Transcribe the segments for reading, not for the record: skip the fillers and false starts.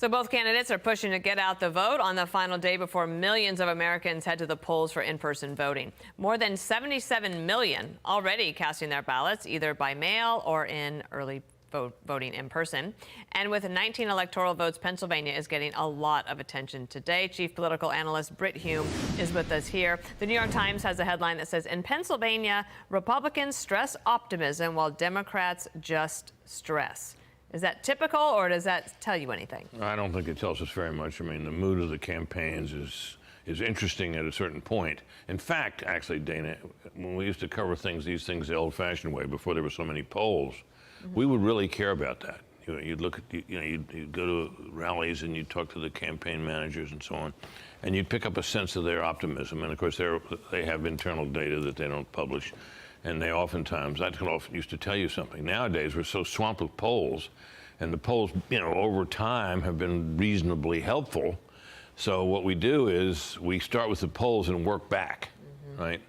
So both candidates are pushing to get out the vote on the final day before millions of Americans head to the polls for in-person voting. More than 77 million already casting their ballots, either by mail or in early voting in person. And with 19 electoral votes, Pennsylvania is getting a lot of attention today. Chief political analyst Brit Hume is with us here. The New York Times has a headline that says, in Pennsylvania, Republicans stress optimism while Democrats just stress. Is that typical, or does that tell you anything? I don't think it tells us very much. I mean, the mood of the campaigns is interesting at a certain point. In fact, actually, Dana, when we used to cover these things the old-fashioned way before there were so many polls, we would really care about that. You'd look at, you'd go to rallies and you'd talk to the campaign managers and so on, and you'd pick up a sense of their optimism. And of course, they have internal data that they don't publish. And they oftentimes, I often used to tell you something. Nowadays, we're so swamped with polls, and the polls, over time have been reasonably helpful. So what we do is we start with the polls and work back, right?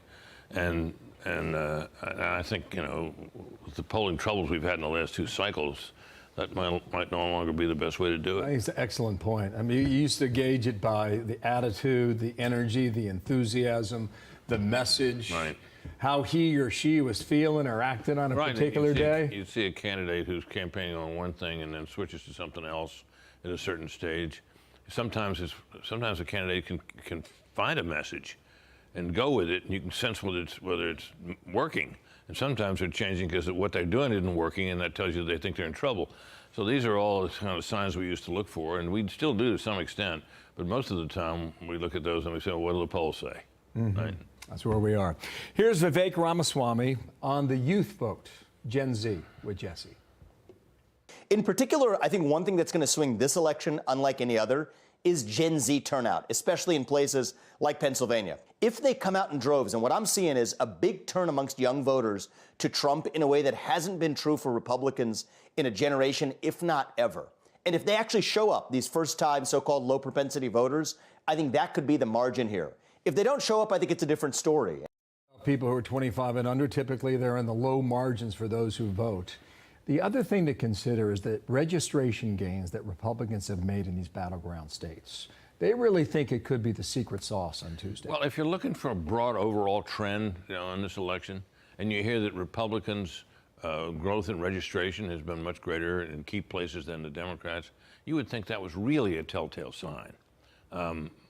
And I think, with the polling troubles we've had in the last two cycles, that might no longer be the best way to do it. I think it's an excellent point. I mean, you used to gauge it by the attitude, the energy, the enthusiasm, the message. Right. How he or she was feeling or acting on a particular day. You'd see a candidate who's campaigning on one thing and then switches to something else at a certain stage. Sometimes a candidate can find a message and go with it, and you can sense whether it's working. And sometimes they're changing because what they're doing isn't working, and that tells you they think they're in trouble. So these are all the kind of signs we used to look for, and we still do to some extent. But most of the time, we look at those and we say, well, what do the polls say? Right? That's where we are. Here's Vivek Ramaswamy on the youth vote, Gen Z, with Jesse. In particular, I think one thing that's going to swing this election, unlike any other, is Gen Z turnout, especially in places like Pennsylvania. If they come out in droves, and what I'm seeing is a big turn amongst young voters to Trump in a way that hasn't been true for Republicans in a generation, if not ever. And if they actually show up, these first-time so-called low-propensity voters, I think that could be the margin here. If they don't show up, I think it's a different story. People who are 25 and under, typically they're in the low margins for those who vote. The other thing to consider is that registration gains that Republicans have made in these battleground states, they really think it could be the secret sauce on Tuesday. Well, if you're looking for a broad overall trend in this election, and you hear that Republicans' growth in registration has been much greater in key places than the Democrats, you would think that was really a telltale sign.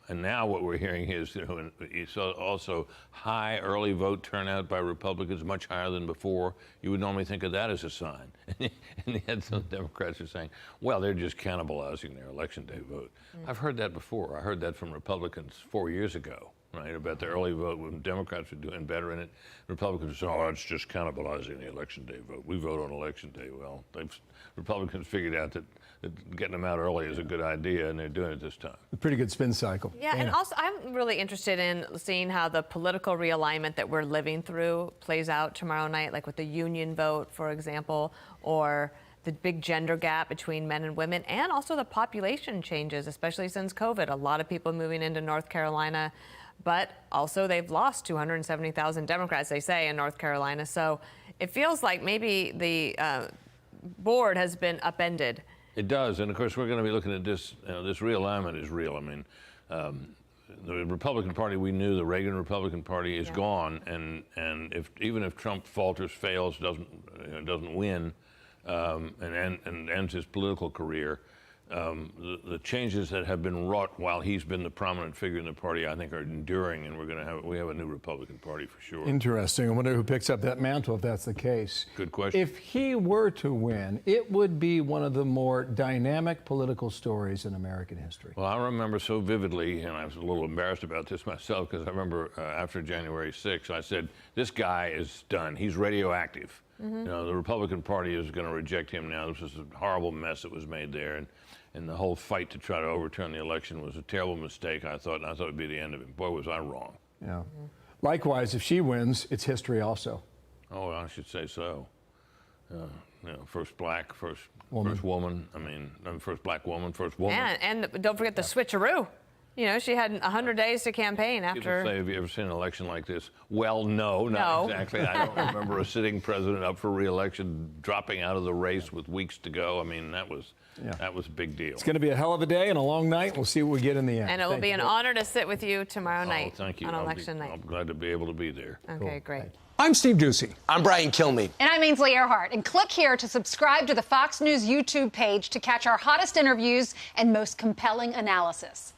And now what we're hearing is, you saw also high early vote turnout by Republicans, much higher than before. You would normally think of that as a sign. And yet some Democrats are saying, well, they're just cannibalizing their election day vote. I've heard that before. I heard that from Republicans 4 years ago, right, about the early vote when Democrats were doing better in it. Republicans said, oh, it's just cannibalizing the election day vote. We vote on election day. Well, Republicans figured out that getting them out early is a good idea, and they're doing it this time. A pretty good spin cycle. Yeah, and also I'm really interested in seeing how the political realignment that we're living through plays out tomorrow night, like with the union vote, for example, or the big gender gap between men and women, and also the population changes, especially since COVID. A lot of people moving into North Carolina, but also they've lost 270,000 Democrats, they say, in North Carolina. So it feels like maybe the board has been upended. It does, and of course we're going to be looking at this. This realignment is real. I mean, the Republican Party we knew, the Reagan Republican Party, is gone, and even if Trump falters, fails, doesn't win, and ends his political career, the changes that have been wrought while he's been the prominent figure in the party, I think, are enduring, and we have a new Republican Party for sure. Interesting. I wonder who picks up that mantle if that's the case. Good question. If he were to win, it would be one of the more dynamic political stories in American history. Well, I remember so vividly, and I was a little embarrassed about this myself, because I remember after January 6th, I said, this guy is done. He's radioactive. The Republican Party is going to reject him now. This was a horrible mess that was made there, and the whole fight to try to overturn the election was a terrible mistake, I thought, and I thought it'd be the end of it. Boy, was I wrong. Yeah. Likewise, if she wins, it's history also. Oh, I should say so. First black, first woman. I mean, first black woman, first woman. And don't forget the switcheroo. She had 100 days to campaign after. People say, have you ever seen an election like this? Well, no, not exactly. I don't remember a sitting president up for re-election dropping out of the race with weeks to go. I mean, that was That was a big deal. It's going to be a hell of a day and a long night. We'll see what we get in the end. And it will be an honor to sit with you tomorrow night. Oh, thank you. On election night. I'm glad to be able to be there. Okay, great. I'm Steve Ducey. I'm Brian Kilmeade. And I'm Ainsley Earhart. And click here to subscribe to the Fox News YouTube page to catch our hottest interviews and most compelling analysis.